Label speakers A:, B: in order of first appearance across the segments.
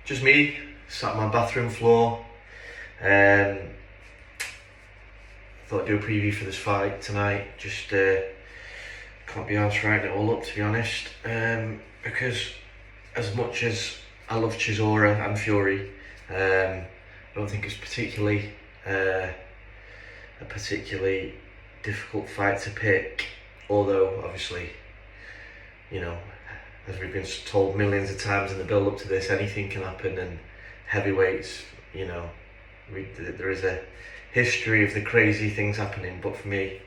A: Just me, sat on my bathroom floor. Thought I'd do a preview for this fight tonight. Just can't be arsed writing it all up, to be honest. Because as much as I love Chisora and Fury, I don't think it's particularly a particularly difficult fight to pick. Although, obviously, you know, as we've been told millions of times in the build-up to this, anything can happen, and heavyweights, you know, there is a history of the crazy things happening. But for me,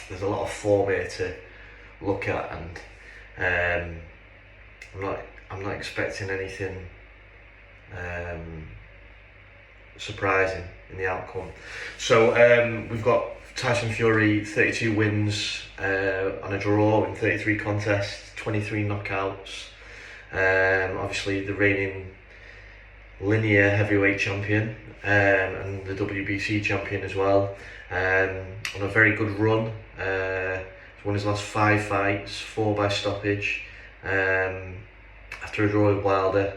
A: there's a lot of form here to look at, and I'm not expecting anything surprising in the outcome. So we've got Tyson Fury, 32 wins on a draw in 33 contests, 23 knockouts. Obviously the reigning linear heavyweight champion, and the WBC champion as well. On a very good run. He's won his last 5 fights, 4 by stoppage, after a draw with Wilder.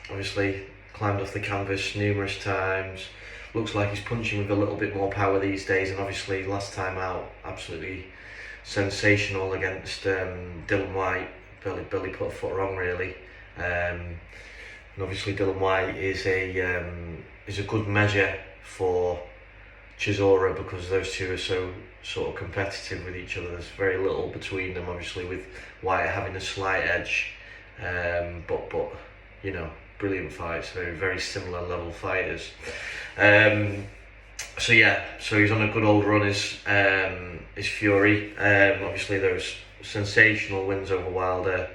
A: Obviously climbed off the canvas numerous times. Looks like he's punching with a little bit more power these days, and obviously last time out, absolutely sensational against Dylan White. Barely put a foot wrong, really. And obviously Dylan White is a good measure for Chisora, because those two are so sort of competitive with each other. There's very little between them, obviously, with White having a slight edge. But you know, brilliant fights, very similar level fighters. So he's on a good old run is Fury. Obviously those sensational wins over Wilder,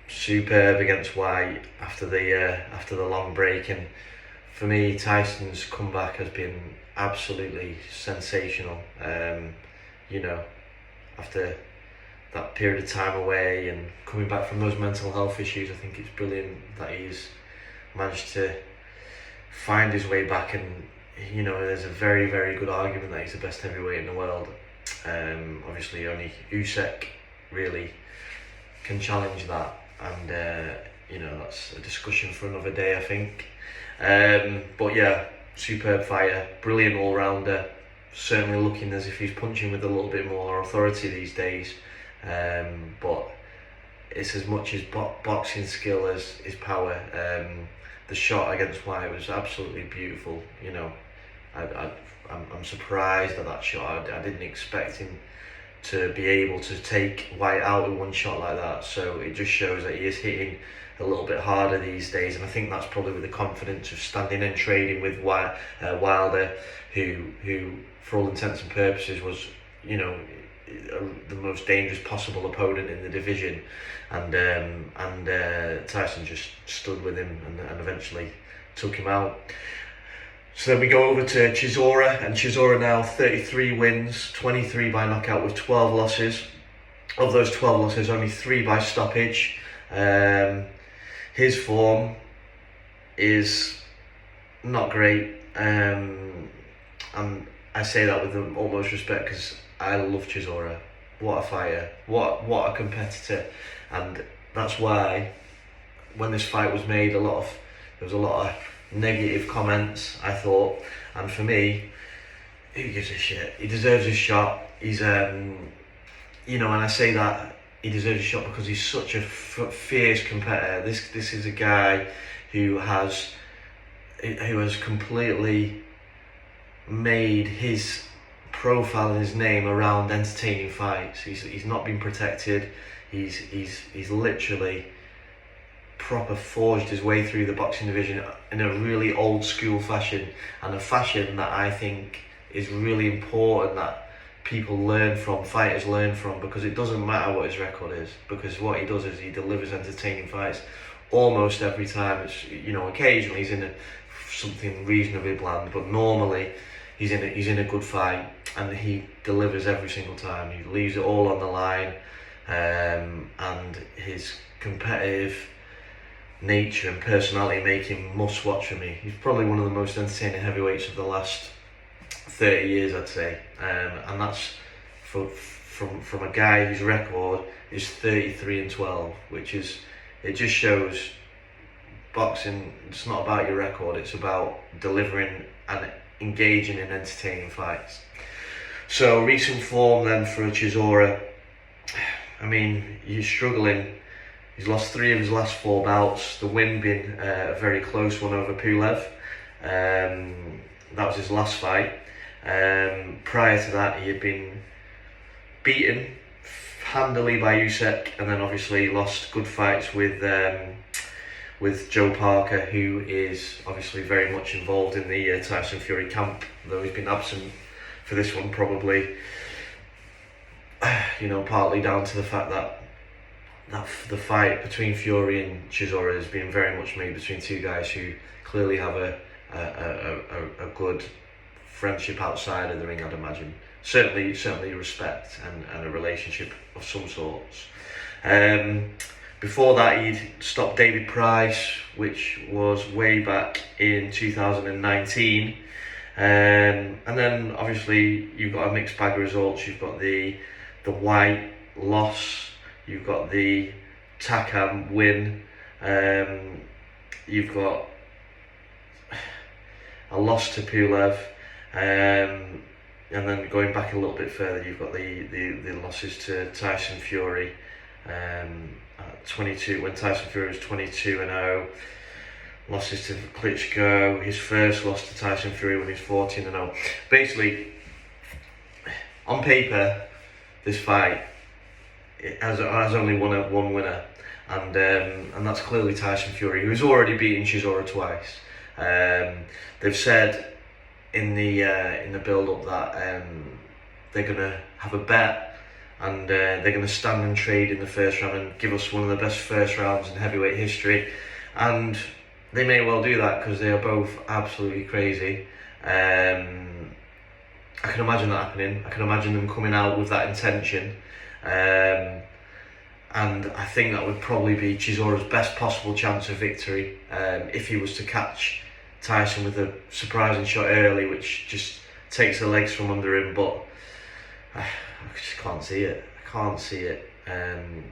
A: superb against White after the long break, and for me Tyson's comeback has been absolutely sensational. You know, after that period of time away and coming back from those mental health issues, I think it's brilliant that he's managed to find his way back, and you know, there's a very good argument that he's the best heavyweight in the world. Obviously only Usyk really can challenge that, and you know, that's a discussion for another day, I think. But yeah, superb fighter, brilliant all-rounder, certainly looking as if he's punching with a little bit more authority these days. But it's as much his boxing skill as his power. The shot against White was absolutely beautiful. You know, I'm surprised at that shot. I didn't expect him to be able to take White out with one shot like that. So it just shows that he is hitting a little bit harder these days, and I think that's probably with the confidence of standing and trading with Wilder, who for all intents and purposes was, you know, the most dangerous possible opponent in the division, and Tyson just stood with him and eventually took him out. So then we go over to Chisora, and Chisora now 33 wins, 23 by knockout with 12 losses. Of those 12 losses, only 3 by stoppage. His form is not great, and I say that with the utmost respect because I love Chisora. What a fighter, what a competitor, and that's why when this fight was made, there was a lot of negative comments, I thought, and for me, who gives a shit? He deserves his shot. He's you know, and I say that he deserves a shot because he's such a fierce competitor. This is a guy who has completely made his profile and his name around entertaining fights. He's not been protected. He's literally proper forged his way through the boxing division in a really old school fashion, and a fashion that I think is really important that people learn from, fighters learn from, because it doesn't matter what his record is, because what he does is he delivers entertaining fights almost every time. It's, you know, occasionally he's in something reasonably bland, but normally he's in a good fight, and he delivers every single time. He leaves it all on the line, and his competitive nature and personality make him must watch for me. He's probably one of the most entertaining heavyweights of the last 30 years, I'd say, and that's from a guy whose record is 33-12, which is, it just shows boxing, it's not about your record, it's about delivering and engaging in entertaining fights. So recent form then for Chisora, I mean, he's struggling. He's lost 3 of his last 4 bouts, the win being a very close one over Pulev. That was his last fight. Prior to that, he had been beaten handily by Usyk, and then obviously lost good fights with Joe Parker, who is obviously very much involved in the Tyson Fury camp, though he's been absent for this one, probably, partly down to the fact that the fight between Fury and Chisora has been very much made between 2 guys who clearly have a good friendship outside of the ring, I'd imagine. Certainly respect and a relationship of some sorts. Before that, he'd stopped David Price, which was way back in 2019. And then obviously you've got a mixed bag of results. You've got the White loss, you've got the Takam win, you've got a loss to Pulev, and then going back a little bit further, you've got the losses to Tyson Fury, at 22, when Tyson Fury was 22-0, losses to Klitschko, his first loss to Tyson Fury when he's 14-0. Basically, on paper, this fight has only one winner, and that's clearly Tyson Fury, who's already beaten Chisora twice. They've said in the build-up that they're gonna have a bet, and they're gonna stand and trade in the first round and give us one of the best first rounds in heavyweight history, and they may well do that because they are both absolutely crazy. I can imagine that happening. I can imagine them coming out with that intention, and I think that would probably be Chisora's best possible chance of victory, if he was to catch Tyson with a surprising shot early, which just takes the legs from under him. But I just can't see it.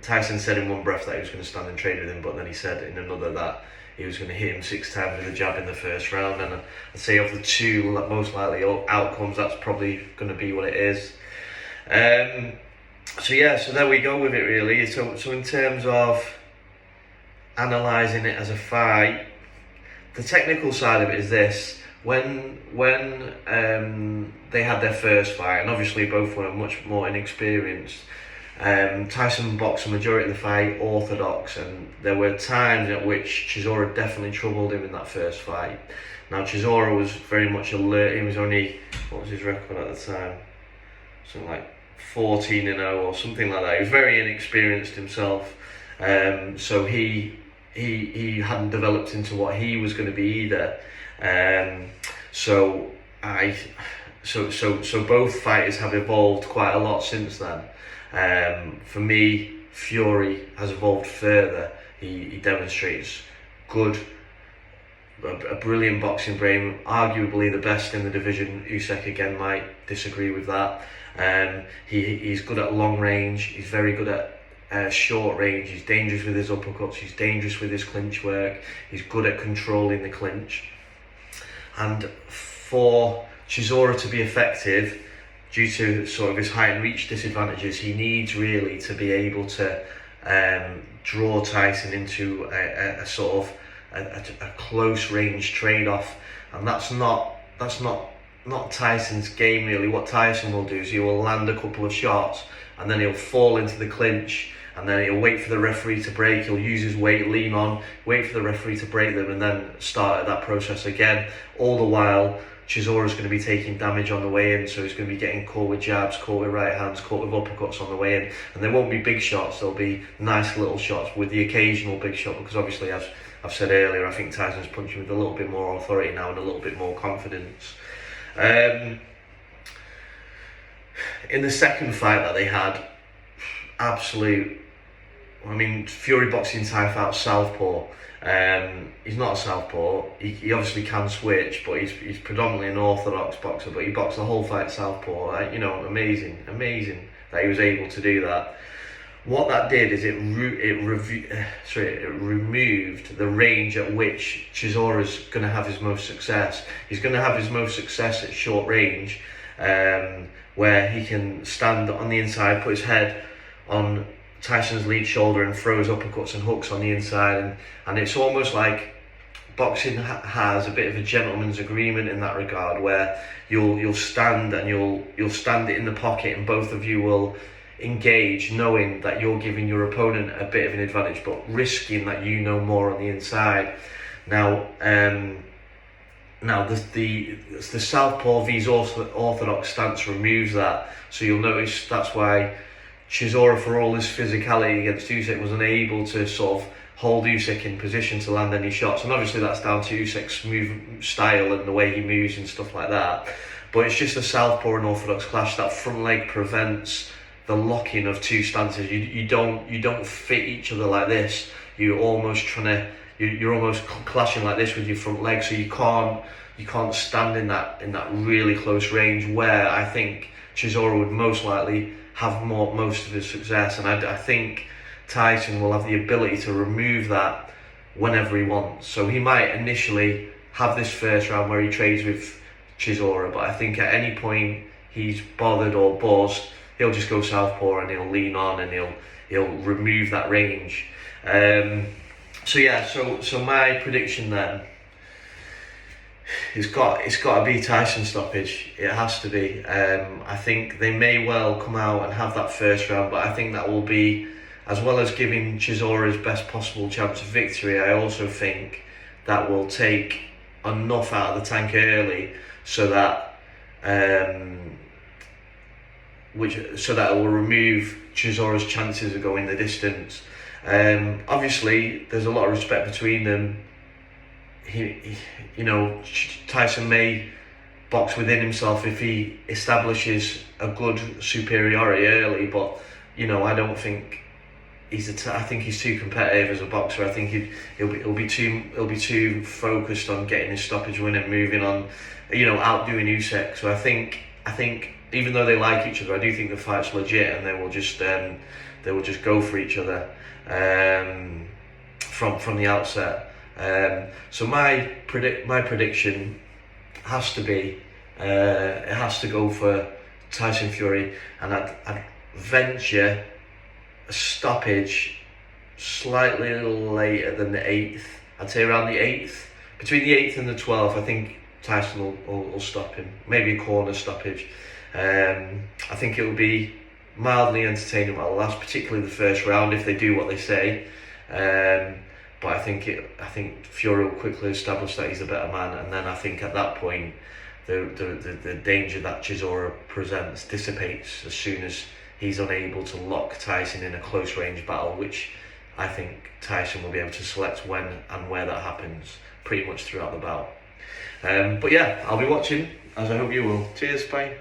A: Tyson said in one breath that he was going to stand and trade with him, but then he said in another that he was going to hit him 6 times with a jab in the first round. And I'd say of the 2 most likely outcomes, that's probably going to be what it is. So there we go with it, really. So in terms of analysing it as a fight, the technical side of it is this: when they had their first fight, and obviously both were much more inexperienced, Tyson boxed the majority of the fight orthodox, and there were times at which Chisora definitely troubled him in that first fight. Now Chisora was very much alert. He was only, what was his record at the time? Something like 14-0 or something like that. He was very inexperienced himself, so he hadn't developed into what he was going to be either. So both fighters have evolved quite a lot since then. For me, Fury has evolved further. He demonstrates a brilliant boxing brain, arguably the best in the division. Usyk again might disagree with that. He's good at long range. He's very good at short range. He's dangerous with his uppercuts. He's dangerous with his clinch work. He's good at controlling the clinch. And for Chisora to be effective, due to sort of his height and reach disadvantages, he needs really to be able to draw Tyson into a sort of a close range trade-off, and that's not Tyson's game really. What Tyson will do is he will land a couple of shots, and then he'll fall into the clinch, and then he'll wait for the referee to break. He'll use his weight, lean on, wait for the referee to break them, and then start that process again. All the while, Chisora's going to be taking damage on the way in, so he's going to be getting caught with jabs, caught with right hands, caught with uppercuts on the way in. And there won't be big shots, there'll be nice little shots with the occasional big shot, because obviously, as I've said earlier, I think Tyson's punching with a little bit more authority now and a little bit more confidence. In the second fight that they had, Fury boxing type out southpaw. He's not a southpaw. He obviously can switch, but he's predominantly an orthodox boxer. But he boxed the whole fight southpaw. Amazing that he was able to do that. What that did is it removed the range at which Chisora's going to have his most success. He's going to have his most success at short range, where he can stand on the inside, put his head on Tyson's lead shoulder and throws uppercuts and hooks on the inside, and it's almost like boxing has a bit of a gentleman's agreement in that regard, where you'll stand and you'll stand it in the pocket, and both of you will engage, knowing that you're giving your opponent a bit of an advantage, but risking that you know more on the inside. Now, the southpaw vs orthodox stance removes that, so you'll notice that's why Chisora, for all his physicality against Usyk, was unable to sort of hold Usyk in position to land any shots, and obviously that's down to Usyk's move style and the way he moves and stuff like that. But it's just a southpaw and orthodox clash. That front leg prevents the locking of two stances. You don't fit each other like this. You're almost clashing like this with your front leg, so you can't stand in that really close range, where I think Chisora would most likely have most of his success, and I think Tyson will have the ability to remove that whenever he wants. So he might initially have this first round where he trades with Chisora, but I think at any point he's bothered or buzzed, he'll just go southpaw and he'll lean on and he'll remove that range. So my prediction then, it's got to be Tyson stoppage. It has to be. I think they may well come out and have that first round, but I think that will be, as well as giving Chisora his best possible chance of victory, I also think that will take enough out of the tank early so that it will remove Chisora's chances of going the distance. Obviously, there's a lot of respect between them. Tyson may box within himself if he establishes a good superiority early, but I don't think I think he's too competitive as a boxer. I think he'll be too focused on getting his stoppage win and moving on, outdoing Usyk. So I think even though they like each other, I do think the fight's legit, and they will just go for each other from the outset. So my prediction has to be it has to go for Tyson Fury, and I'd venture a stoppage slightly later than the 8th. I'd say around the 8th, between the 8th and the 12th. I think Tyson will stop him, maybe a corner stoppage. I think it will be mildly entertaining while it lasts, particularly the first round if they do what they say. But I think Fury will quickly establish that he's a better man, and then I think at that point the danger that Chisora presents dissipates as soon as he's unable to lock Tyson in a close range battle, which I think Tyson will be able to select when and where that happens pretty much throughout the bout. But yeah, I'll be watching, as I hope you will. Cheers, bye.